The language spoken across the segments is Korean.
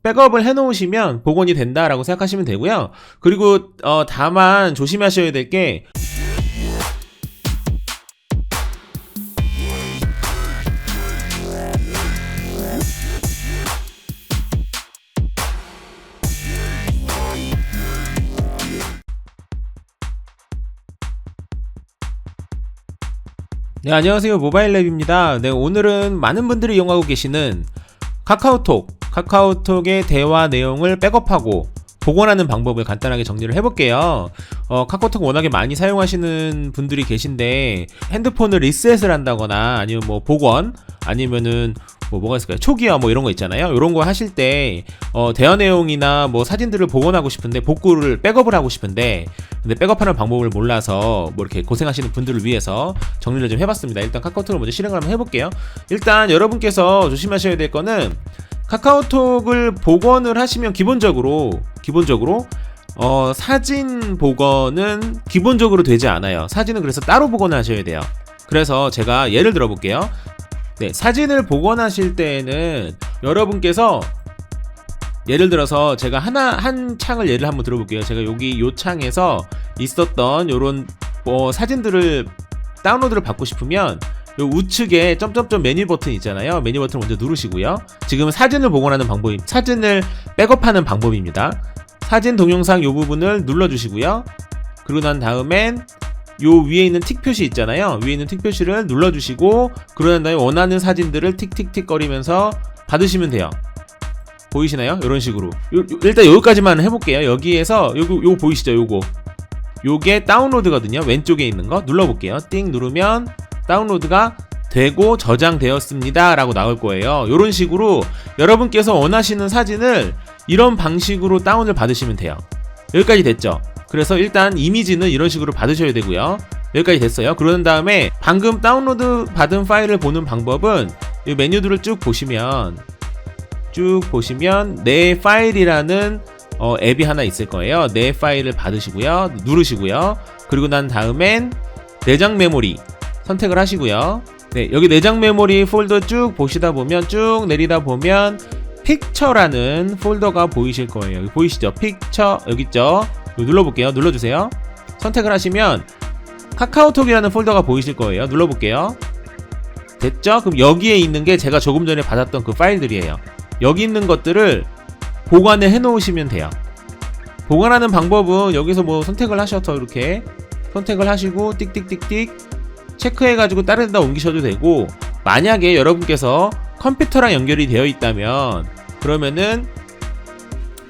백업을 해놓으시면 복원이 된다라고 생각하시면 되고요. 그리고 다만 조심하셔야 될 게 네, 안녕하세요. 모바일랩입니다. 네, 오늘은 많은 분들이 이용하고 계시는 카카오톡의 대화 내용을 백업하고 복원하는 방법을 간단하게 정리를 해볼게요. 카카오톡 워낙에 많이 사용하시는 분들이 계신데 핸드폰을 리셋을 한다거나 아니면 뭐 복원 아니면은 뭐가 있을까요? 초기화 뭐 이런 거 있잖아요. 이런 거 하실 때 대화 내용이나 뭐 사진들을 복원하고 싶은데 백업을 하고 싶은데 근데 백업하는 방법을 몰라서 뭐 이렇게 고생하시는 분들을 위해서 정리를 좀 해봤습니다. 일단 카카오톡을 먼저 실행을 한번 해볼게요. 일단 여러분께서 조심하셔야 될 거는 카카오톡을 복원을 하시면 기본적으로 사진 복원은 기본적으로 되지 않아요. 사진은 그래서 따로 복원을 하셔야 돼요. 그래서 제가 예를 들어 볼게요. 네, 사진을 복원하실 때에는 여러분께서 예를 들어서 제가 한 창을 예를 한번 들어볼게요. 제가 여기 요 창에서 있었던 요런 사진들을 다운로드를 받고 싶으면 요 우측에 점점점 메뉴 버튼 있잖아요. 메뉴 버튼을 먼저 누르시고요. 지금 사진을 복원하는 방법이 사진을 백업하는 방법입니다. 사진 동영상 요 부분을 눌러주시고요. 그리고 난 다음엔 요 위에 있는 틱 표시 있잖아요. 위에 있는 틱 표시를 눌러주시고 그러고 난 다음에 원하는 사진들을 틱틱틱 거리면서 받으시면 돼요. 보이시나요? 이런 식으로 일단 여기까지만 해볼게요. 여기에서 요거 보이시죠? 요게 다운로드거든요. 왼쪽에 있는 거 눌러볼게요. 띵 누르면 다운로드가 되고 저장되었습니다 라고 나올 거예요. 이런 식으로 여러분께서 원하시는 사진을 이런 방식으로 다운을 받으시면 돼요. 여기까지 됐죠? 그래서 일단 이미지는 이런 식으로 받으셔야 되고요. 여기까지 됐어요. 그런 다음에 방금 다운로드 받은 파일을 보는 방법은 이 메뉴들을 쭉 보시면 내 파일이라는 앱이 하나 있을 거예요. 내 파일을 받으시고요. 누르시고요. 그리고 난 다음엔 내장 메모리 선택을 하시고요. 네, 여기 내장 메모리 폴더 쭉 보시다 보면 쭉 내리다 보면 픽처라는 폴더가 보이실 거예요. 여기 보이시죠? 픽처 여기 있죠? 눌러볼게요. 눌러주세요. 선택을 하시면 카카오톡이라는 폴더가 보이실 거예요. 눌러볼게요. 됐죠? 그럼 여기에 있는 게 제가 조금 전에 받았던 그 파일들이에요. 여기 있는 것들을 보관을 해 놓으시면 돼요. 보관하는 방법은 여기서 뭐 선택을 하셔서 이렇게 선택을 하시고 띡띡띡띡 체크해가지고 다른 데다 옮기셔도 되고, 만약에 여러분께서 컴퓨터랑 연결이 되어 있다면 그러면은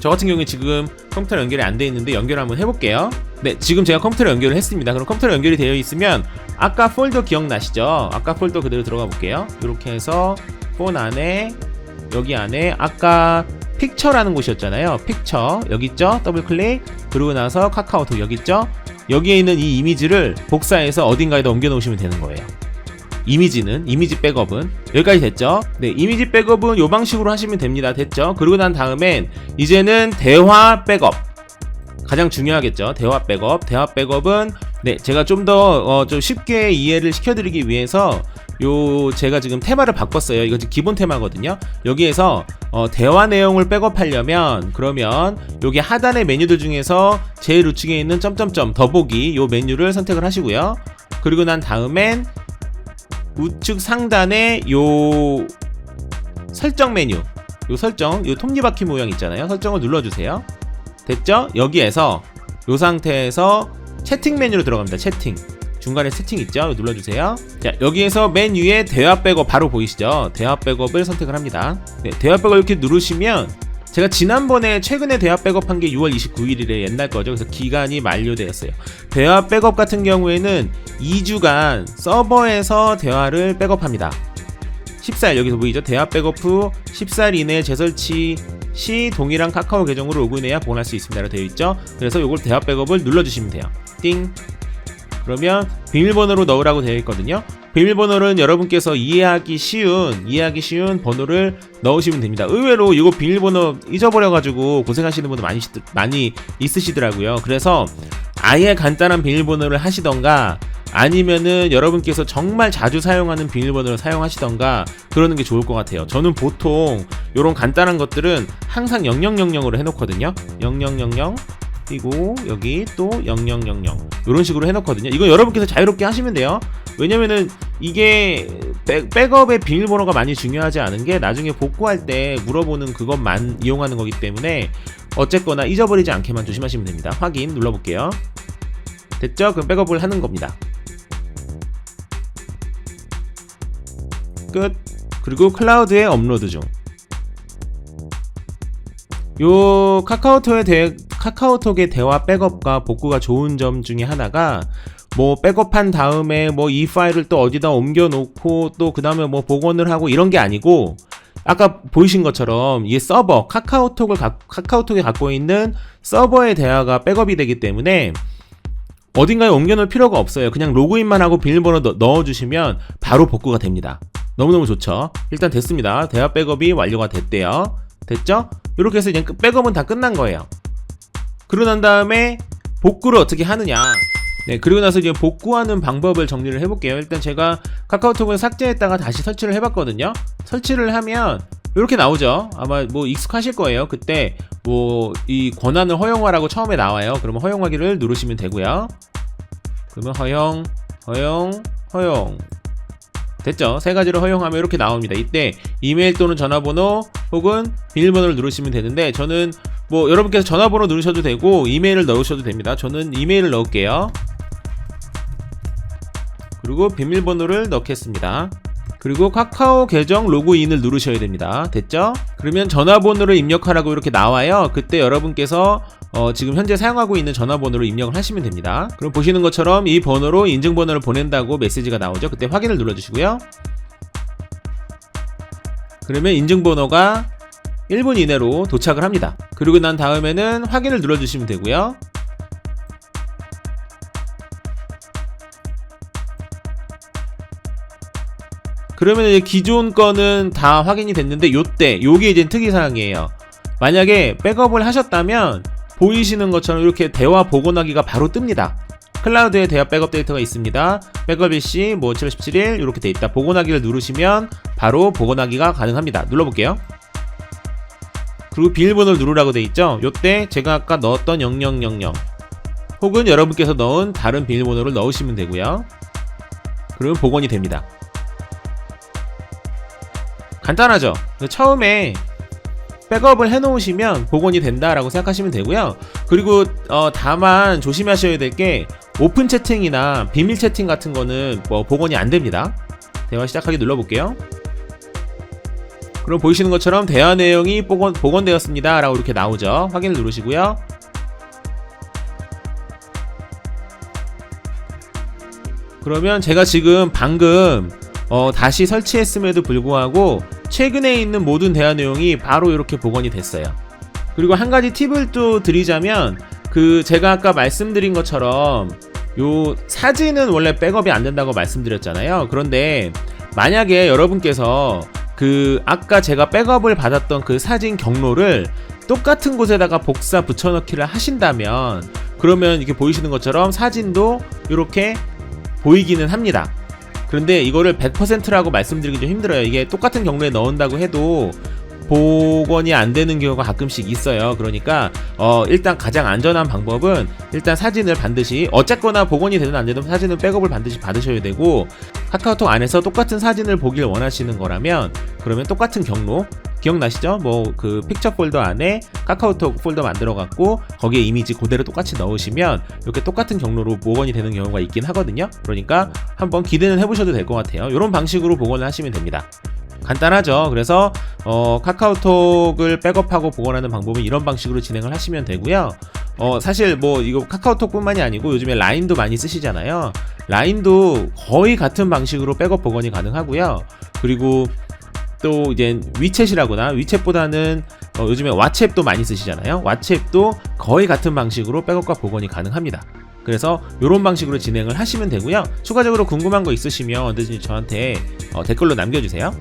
저 같은 경우에 지금 컴퓨터랑 연결이 안 되어 있는데 연결을 한번 해볼게요. 네, 지금 제가 컴퓨터랑 연결을 했습니다. 그럼 컴퓨터랑 연결이 되어 있으면 아까 폴더 기억나시죠? 아까 폴더 그대로 들어가 볼게요. 이렇게 해서 폰 안에 여기 안에 아까 픽처라는 곳이었잖아요. 픽처 여기 있죠? 더블 클릭. 그러고 나서 카카오톡 여기 있죠? 여기에 있는 이 이미지를 복사해서 어딘가에다 옮겨 놓으시면 되는 거예요. 이미지 백업은 여기까지 됐죠? 네, 이미지 백업은 요 방식으로 하시면 됩니다. 됐죠? 그러고 난 다음엔 이제는 대화 백업 가장 중요하겠죠? 대화 백업은 네, 제가 좀 더 좀 쉽게 이해를 시켜드리기 위해서 제가 지금 테마를 바꿨어요. 이거 지금 기본 테마거든요. 여기에서 대화 내용을 백업하려면 그러면 여기 하단의 메뉴들 중에서 제일 우측에 있는 점점점 더보기 요 메뉴를 선택을 하시고요. 그리고 난 다음엔 우측 상단에 요 설정 메뉴 요 톱니바퀴 모양 있잖아요. 설정을 눌러주세요. 됐죠? 여기에서 요 상태에서 채팅 메뉴로 들어갑니다. 채팅 중간에 세팅 있죠? 눌러주세요. 자, 여기에서 맨 위에 대화 백업 바로 보이시죠? 대화 백업을 선택을 합니다. 네, 대화 백업 이렇게 누르시면 제가 지난번에 최근에 대화 백업한 게 6월 29일이래 옛날 거죠. 그래서 기간이 만료되었어요. 대화 백업 같은 경우에는 2주간 서버에서 대화를 백업합니다. 14일 여기서 보이죠? 대화 백업 후 14일 이내에 재설치 시 동일한 카카오 계정으로 로그인해야 복원할 수 있습니다. 되어 있죠? 그래서 요걸 대화 백업을 눌러주시면 돼요. 띵. 그러면 비밀번호로 넣으라고 되어 있거든요. 비밀번호는 여러분께서 이해하기 쉬운 번호를 넣으시면 됩니다. 의외로 이거 비밀번호 잊어버려가지고 고생하시는 분들 많이 있으시더라고요. 그래서 아예 간단한 비밀번호를 하시던가 아니면은 여러분께서 정말 자주 사용하는 비밀번호를 사용하시던가 그러는 게 좋을 것 같아요. 저는 보통 이런 간단한 것들은 항상 0000으로 해놓거든요. 0000 그리고 여기 또 0000 이런 식으로 해놓거든요. 이건 여러분께서 자유롭게 하시면 돼요. 왜냐면은 이게 백업의 비밀번호가 많이 중요하지 않은 게 나중에 복구할 때 물어보는 그것만 이용하는 거기 때문에 어쨌거나 잊어버리지 않게만 조심하시면 됩니다. 확인 눌러볼게요. 됐죠? 그럼 백업을 하는 겁니다. 끝. 그리고 클라우드에 업로드 중. 요 카카오톡의 대화 백업과 복구가 좋은 점 중에 하나가 뭐 백업한 다음에 뭐 이 파일을 또 어디다 옮겨 놓고 또 그 다음에 뭐 복원을 하고 이런 게 아니고 아까 보이신 것처럼 이 서버 카카오톡에 갖고 있는 서버의 대화가 백업이 되기 때문에 어딘가에 옮겨 놓을 필요가 없어요. 그냥 로그인만 하고 비밀번호 넣어주시면 바로 복구가 됩니다. 너무너무 좋죠. 일단 됐습니다. 대화 백업이 완료가 됐대요. 됐죠? 이렇게 해서 이제 백업은 다 끝난 거예요. 그러고 난 다음에 복구를 어떻게 하느냐. 네, 그리고 나서 이제 복구하는 방법을 정리를 해볼게요. 일단 제가 카카오톡을 삭제했다가 다시 설치를 해봤거든요. 설치를 하면 이렇게 나오죠. 아마 뭐 익숙하실 거예요. 그때 뭐 이 권한을 허용하라고 처음에 나와요. 그러면 허용하기를 누르시면 되고요. 그러면 허용 됐죠? 세 가지를 허용하면 이렇게 나옵니다. 이때 이메일 또는 전화번호 혹은 비밀번호를 누르시면 되는데 저는 뭐 여러분께서 전화번호 누르셔도 되고 이메일을 넣으셔도 됩니다. 저는 이메일을 넣을게요. 그리고 비밀번호를 넣겠습니다. 그리고 카카오 계정 로그인을 누르셔야 됩니다. 됐죠? 그러면 전화번호를 입력하라고 이렇게 나와요. 그때 여러분께서 지금 현재 사용하고 있는 전화번호를 입력을 하시면 됩니다. 그럼 보시는 것처럼 이 번호로 인증번호를 보낸다고 메시지가 나오죠. 그때 확인을 눌러주시고요. 그러면 인증번호가 1분 이내로 도착을 합니다. 그리고 난 다음에는 확인을 눌러주시면 되고요. 그러면 이제 기존 거는 다 확인이 됐는데 요게 이제 특이사항이에요. 만약에 백업을 하셨다면 보이시는 것처럼 이렇게 대화 복원하기가 바로 뜹니다. 클라우드에 대화 백업 데이터가 있습니다. 백업 일시 뭐 7월 17일 이렇게 돼 있다. 복원하기를 누르시면 바로 복원하기가 가능합니다. 눌러볼게요. 그리고 비밀번호를 누르라고 돼 있죠. 요때 제가 아까 넣었던 0000 혹은 여러분께서 넣은 다른 비밀번호를 넣으시면 되고요. 그러면 복원이 됩니다. 간단하죠? 처음에 백업을 해놓으시면 복원이 된다라고 생각하시면 되고요. 그리고 다만 조심하셔야 될 게 오픈 채팅이나 비밀 채팅 같은 거는 뭐 복원이 안 됩니다. 대화 시작하기 눌러볼게요. 그럼 보이시는 것처럼 대화 내용이 복원되었습니다 라고 이렇게 나오죠. 확인을 누르시고요. 그러면 제가 지금 방금 다시 설치했음에도 불구하고 최근에 있는 모든 대화 내용이 바로 이렇게 복원이 됐어요. 그리고 한 가지 팁을 또 드리자면 제가 아까 말씀드린 것처럼 요 사진은 원래 백업이 안 된다고 말씀드렸잖아요. 그런데 만약에 여러분께서 아까 제가 백업을 받았던 그 사진 경로를 똑같은 곳에다가 복사 붙여넣기를 하신다면 그러면 이렇게 보이시는 것처럼 사진도 이렇게 보이기는 합니다. 그런데 이거를 100%라고 말씀드리기 좀 힘들어요. 이게 똑같은 경로에 넣은다고 해도 복원이 안 되는 경우가 가끔씩 있어요. 그러니까 일단 가장 안전한 방법은 일단 사진을 반드시 어쨌거나 복원이 되든 안 되든 사진은 백업을 반드시 받으셔야 되고 카카오톡 안에서 똑같은 사진을 보길 원하시는 거라면 그러면 똑같은 경로 기억나시죠? 픽처 폴더 안에 카카오톡 폴더 만들어 갖고 거기에 이미지 그대로 똑같이 넣으시면 이렇게 똑같은 경로로 복원이 되는 경우가 있긴 하거든요. 그러니까 한번 기대는 해보셔도 될 것 같아요. 이런 방식으로 복원을 하시면 됩니다. 간단하죠. 그래서 카카오톡을 백업하고 복원하는 방법은 이런 방식으로 진행을 하시면 되고요. 사실 이거 카카오톡 뿐만이 아니고 요즘에 라인도 많이 쓰시잖아요. 라인도 거의 같은 방식으로 백업 복원이 가능하고요. 그리고 또 이제 위챗보다는 요즘에 왓츠앱도 많이 쓰시잖아요. 왓츠앱도 거의 같은 방식으로 백업과 복원이 가능합니다. 그래서 이런 방식으로 진행을 하시면 되고요. 추가적으로 궁금한 거 있으시면 언제든지 저한테 댓글로 남겨주세요.